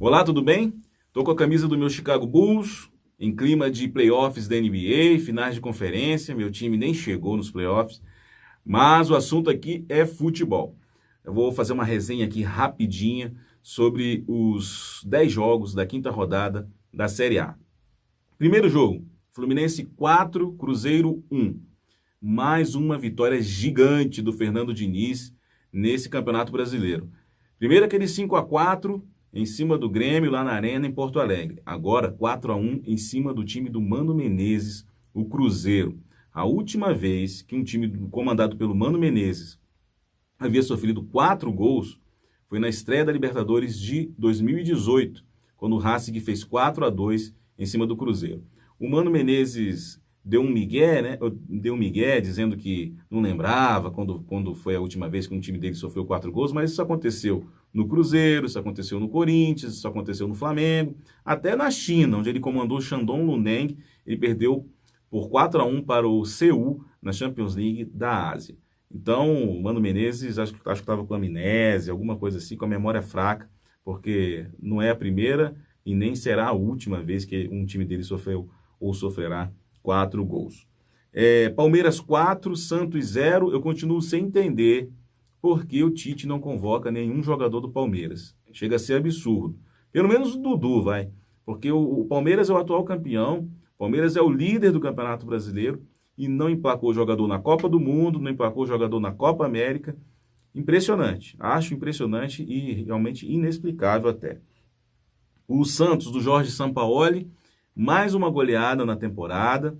Olá, tudo bem? Estou com a camisa do meu Chicago Bulls, em clima de playoffs da NBA, finais de conferência. Meu time nem chegou nos playoffs, mas o assunto aqui é futebol. Eu vou fazer uma resenha aqui rapidinha sobre os 10 jogos da quinta rodada da Série A. Primeiro jogo, Fluminense 4, Cruzeiro 1. Mais uma vitória gigante do Fernando Diniz nesse Campeonato Brasileiro. Primeiro aquele 5-4 em cima do Grêmio lá na Arena em Porto Alegre. Agora 4-1 em cima do time do Mano Menezes, o Cruzeiro. A última vez que um time comandado pelo Mano Menezes havia sofrido 4 gols foi na estreia da Libertadores de 2018, quando o Racing fez 4-2 em cima do Cruzeiro. O Mano Menezes deu um migué, né? Deu um migué dizendo que não lembrava quando foi a última vez que um time dele sofreu 4 gols, mas isso aconteceu no Cruzeiro, isso aconteceu no Corinthians, isso aconteceu no Flamengo, até na China, onde ele comandou o Shandong Luneng, ele perdeu por 4-1 para o Seul na Champions League da Ásia. Então, o Mano Menezes, acho que estava com amnésia, alguma coisa assim, com a memória fraca, porque não é a primeira e nem será a última vez que um time dele sofreu ou sofrerá 4 gols. Palmeiras 4, Santos 0. Eu continuo sem entender por que o Tite não convoca nenhum jogador do Palmeiras. Chega a ser absurdo. Pelo menos o Dudu, vai. Porque o Palmeiras é o atual campeão, o Palmeiras é o líder do Campeonato Brasileiro e não emplacou jogador na Copa do Mundo, não emplacou jogador na Copa América. Impressionante. Acho impressionante e realmente inexplicável até. O Santos, do Jorge Sampaoli, mais uma goleada na temporada.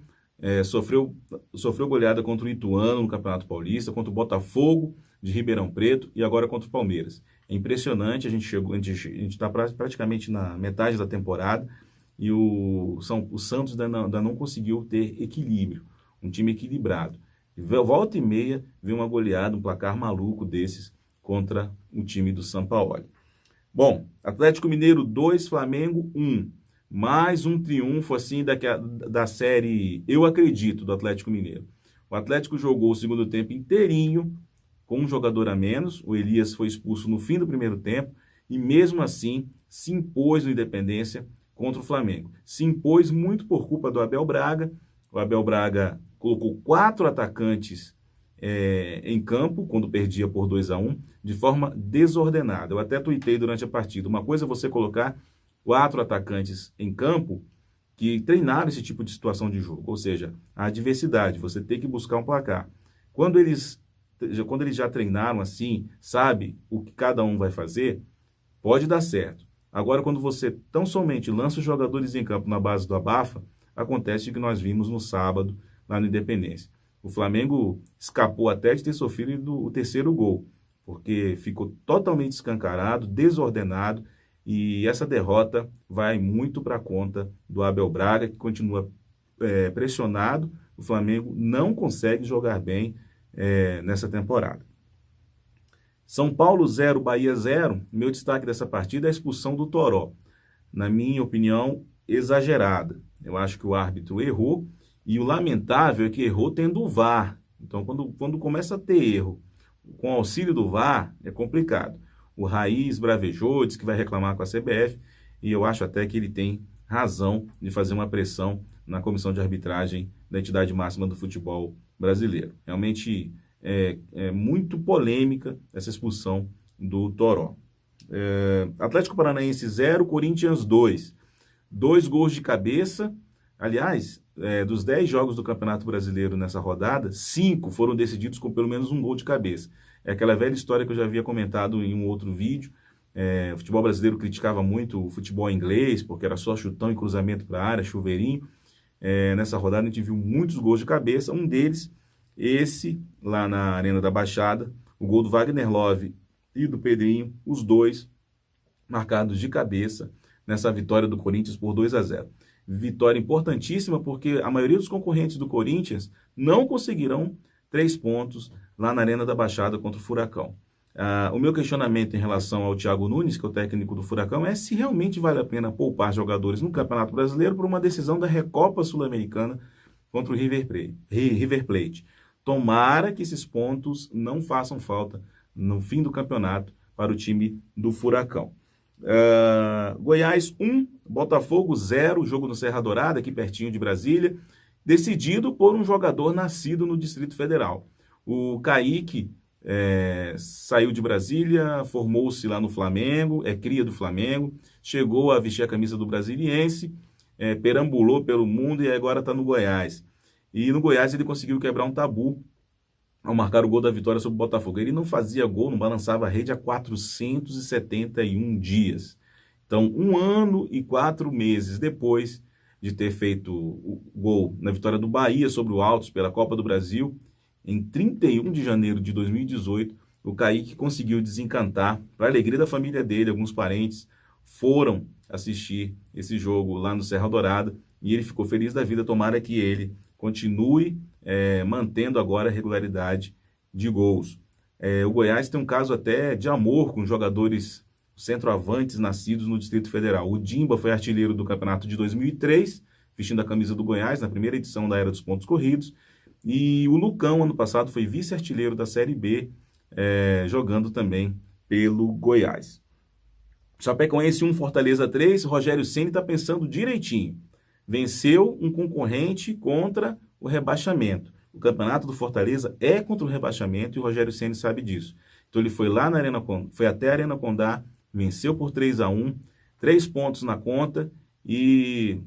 Sofreu goleada contra o Ituano no Campeonato Paulista, contra o Botafogo de Ribeirão Preto e agora contra o Palmeiras. É impressionante, a gente está praticamente na metade da temporada e o Santos ainda não conseguiu ter equilíbrio, um time equilibrado. Volta e meia vem uma goleada, um placar maluco desses contra o time do Sampaoli. Bom, Atlético Mineiro 2, Flamengo 1. Mais um triunfo assim da série Eu Acredito do Atlético Mineiro. O Atlético jogou o segundo tempo inteirinho com um jogador a menos. O Elias foi expulso no fim do primeiro tempo e mesmo assim se impôs no Independência contra o Flamengo. Se impôs muito por culpa do Abel Braga. O Abel Braga colocou 4 atacantes em campo, quando perdia por 2-1, de forma desordenada. Eu até tuitei durante a partida. Uma coisa é você colocar 4 atacantes em campo que treinaram esse tipo de situação de jogo, ou seja, a adversidade, você tem que buscar um placar. Quando eles já treinaram assim, sabe o que cada um vai fazer, pode dar certo. Agora, quando você tão somente lança os jogadores em campo na base do abafa, acontece o que nós vimos no sábado, lá no Independência. O Flamengo escapou até de ter sofrido o terceiro gol, porque ficou totalmente escancarado, desordenado, e essa derrota vai muito para a conta do Abel Braga, que continua pressionado. O Flamengo não consegue jogar bem nessa temporada. São Paulo 0, Bahia 0. Meu destaque dessa partida é a expulsão do Toró. Na minha opinião, exagerada. Eu acho que o árbitro errou, e o lamentável é que errou tendo o VAR. Então, quando começa a ter erro com auxílio do VAR, é complicado. O Raiz bravejou, disse que vai reclamar com a CBF, e eu acho até que ele tem razão de fazer uma pressão na comissão de arbitragem da entidade máxima do futebol brasileiro. Realmente é muito polêmica essa expulsão do Toró. Atlético Paranaense 0, Corinthians 2. 2 gols de cabeça. Aliás, dos 10 jogos do Campeonato Brasileiro nessa rodada, 5 foram decididos com pelo menos um gol de cabeça. É aquela velha história que eu já havia comentado em um outro vídeo. O futebol brasileiro criticava muito o futebol inglês, porque era só chutão e cruzamento para a área, chuveirinho. Nessa rodada a gente viu muitos gols de cabeça. Um deles, esse lá na Arena da Baixada, o gol do Wagner Love e do Pedrinho, os dois marcados de cabeça nessa vitória do Corinthians por 2-0. Vitória importantíssima porque a maioria dos concorrentes do Corinthians não conseguirão 3 pontos lá na Arena da Baixada contra o Furacão. O meu questionamento em relação ao Thiago Nunes, que é o técnico do Furacão, é se realmente vale a pena poupar jogadores no Campeonato Brasileiro por uma decisão da Recopa Sul-Americana contra o River Plate. Tomara que esses pontos não façam falta no fim do campeonato para o time do Furacão. Goiás 1, Botafogo 0, jogo no Serra Dourada, aqui pertinho de Brasília, decidido por um jogador nascido no Distrito Federal. O Kaique saiu de Brasília, formou-se lá no Flamengo, é cria do Flamengo, chegou a vestir a camisa do Brasiliense, perambulou pelo mundo e agora está no Goiás. E no Goiás ele conseguiu quebrar um tabu ao marcar o gol da vitória sobre o Botafogo. Ele não fazia gol, não balançava a rede há 471 dias. Então, 1 ano e 4 meses depois de ter feito o gol na vitória do Bahia sobre o Altos pela Copa do Brasil, em 31 de janeiro de 2018, o Kaique conseguiu desencantar, para a alegria da família dele, alguns parentes foram assistir esse jogo lá no Serra Dourada e ele ficou feliz da vida. Tomara que ele continue mantendo agora a regularidade de gols. O Goiás tem um caso até de amor com jogadores centroavantes nascidos no Distrito Federal. O Dimba foi artilheiro do campeonato de 2003, vestindo a camisa do Goiás na primeira edição da Era dos Pontos Corridos. E o Lucão, ano passado, foi vice-artilheiro da Série B, jogando também pelo Goiás. Chapecoense 1, Fortaleza 3, Rogério Ceni está pensando direitinho. Venceu um concorrente contra o rebaixamento. O campeonato do Fortaleza é contra o rebaixamento e o Rogério Ceni sabe disso. Então ele foi lá na foi até a Arena Condá, venceu por 3-1, 3 pontos na conta e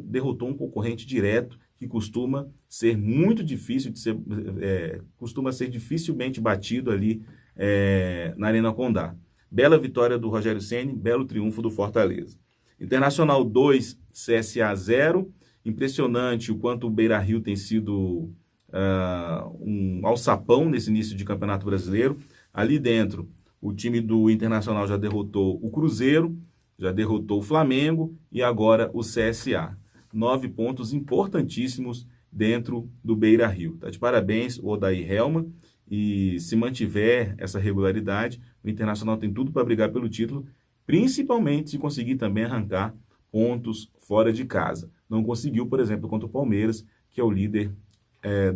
derrotou um concorrente direto que costuma ser muito difícil de ser, costuma ser dificilmente batido ali na Arena Condá. Bela vitória do Rogério Ceni, belo triunfo do Fortaleza. Internacional 2, CSA 0. Impressionante o quanto o Beira-Rio tem sido um alçapão nesse início de Campeonato Brasileiro. Ali dentro, o time do Internacional já derrotou o Cruzeiro, já derrotou o Flamengo e agora o CSA. 9 pontos importantíssimos dentro do Beira-Rio. Tá de parabéns o Odair Helma, e se mantiver essa regularidade, o Internacional tem tudo para brigar pelo título, principalmente se conseguir também arrancar pontos fora de casa. Não conseguiu, por exemplo, contra o Palmeiras, que é o líder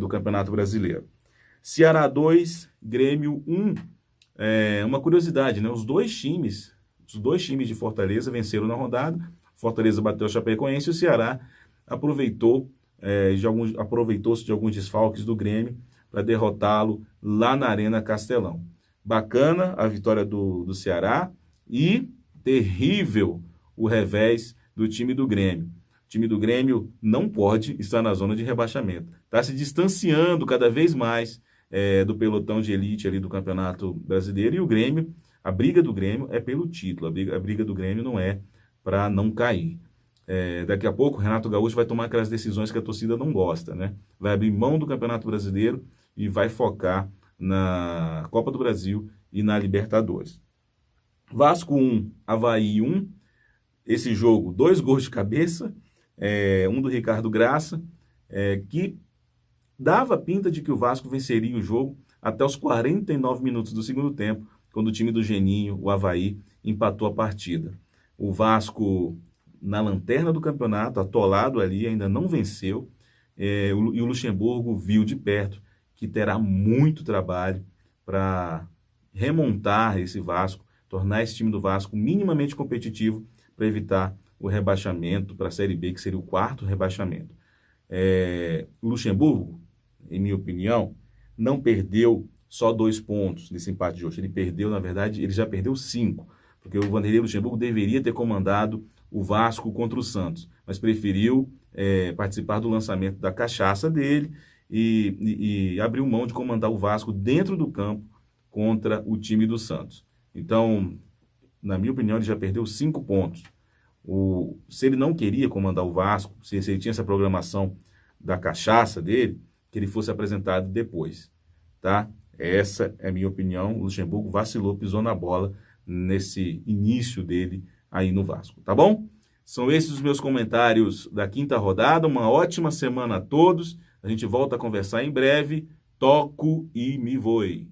do Campeonato Brasileiro. Ceará 2, Grêmio 1. Uma curiosidade, né? Os dois times de Fortaleza venceram na rodada. Fortaleza bateu o Chapecoense e o Ceará aproveitou-se de alguns desfalques do Grêmio para derrotá-lo lá na Arena Castelão. Bacana a vitória do Ceará e terrível o revés do time do Grêmio. O time do Grêmio não pode estar na zona de rebaixamento. Está se distanciando cada vez mais do pelotão de elite ali do Campeonato Brasileiro. E o Grêmio, a briga do Grêmio é pelo título. A briga do Grêmio não é para não cair. Daqui a pouco o Renato Gaúcho vai tomar aquelas decisões que a torcida não gosta, né? Vai abrir mão do Campeonato Brasileiro e vai focar na Copa do Brasil e na Libertadores. Vasco 1, Avaí 1. Esse jogo, 2 gols de cabeça, um do Ricardo Graça, que dava pinta de que o Vasco venceria o jogo até os 49 minutos do segundo tempo, quando o time do Geninho, o Avaí, empatou a partida. O Vasco, na lanterna do campeonato, atolado ali, ainda não venceu, e o Luxemburgo viu de perto que terá muito trabalho para remontar esse Vasco, tornar esse time do Vasco minimamente competitivo para evitar o rebaixamento para a Série B, que seria o 4º rebaixamento. O Luxemburgo, em minha opinião, não perdeu só 2 pontos nesse empate de hoje. Ele perdeu, na verdade, ele já perdeu 5, porque o Vanderlei Luxemburgo deveria ter comandado o Vasco contra o Santos, mas preferiu participar do lançamento da cachaça dele e abriu mão de comandar o Vasco dentro do campo contra o time do Santos. Então, na minha opinião, ele já perdeu 5 pontos. Se ele não queria comandar o Vasco, se ele tinha essa programação da cachaça dele, que ele fosse apresentado depois, tá? Essa é a minha opinião. O Luxemburgo vacilou, pisou na bola nesse início dele aí no Vasco, tá bom? São esses os meus comentários da 5ª rodada. Uma ótima semana a todos. A gente volta a conversar em breve. Toco e me voe.